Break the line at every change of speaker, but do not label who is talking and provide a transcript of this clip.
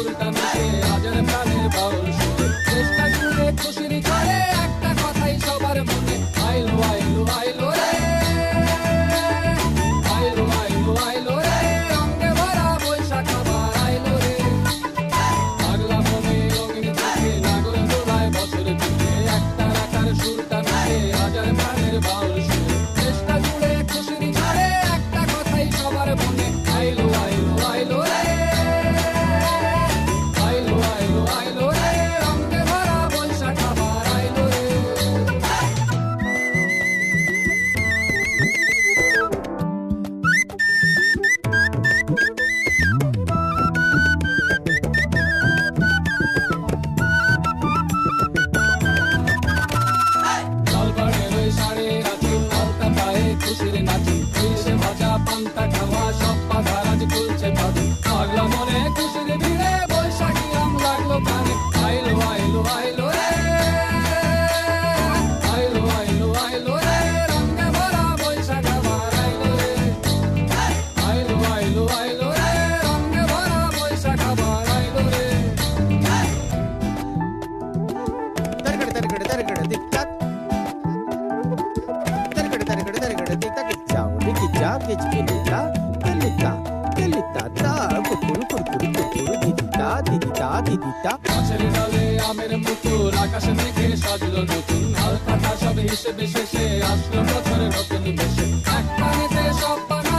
সুরটা মিশে হাজার প্রাণের বাউল সুরে চেষ্টা জুড়ে খুশির ঝড়ে একটা কথাই সবার মনে আইলো আইলো আইলো রে আইলো আইলো আইলো রে রঙে ভরা বৈশাখ আবার আইলো রে পাগলা মনে রঙিন চোখে নাগর দোলায় বছর জুড়ে একটা রাখার সুরটা মিশে হাজার প্রাণের বাউল সুরে চেষ্টা জুড়ে খুশির ঝড়ে একটা কথাই সবার মনে আইলো আইলো আইলো রে আইলো আইলো আইলো রে রঙে ভরা বৈশাখ আবার আইলো রে লালবাড়ির ওই শাড়ির আঁচল হালকা পায়ে খুশির নাচি ইলিশে ভাজা পান্তা খাওয়া সব পাখা আজ খুলছে ভাদু পাগলা মনে খুশির ভিড়ে বৈশাখী রং লাগলো কানে আইলো আইলো আইলো রে আইলো আইলো আইলো রে রঙে ভরা বৈশাখ আবার আইলো রে আইলো আইলো আইলো রে রঙে ভরা বৈশাখ আবার আইলো রে
Targada targada targada tic tac. Targada targada targada tic tac. Ciao, diki ciao, kichkilita, kilita, kilita ta, kukuru kukuru kukuru didita didita didita.
গাছের ডালে আমের মুকুল আকাশে মেঘে সাজলো নতুন হালকা সব হিসেবে শেষে আসলো বছরের নতুন বেশে এক পানিতে সব পানি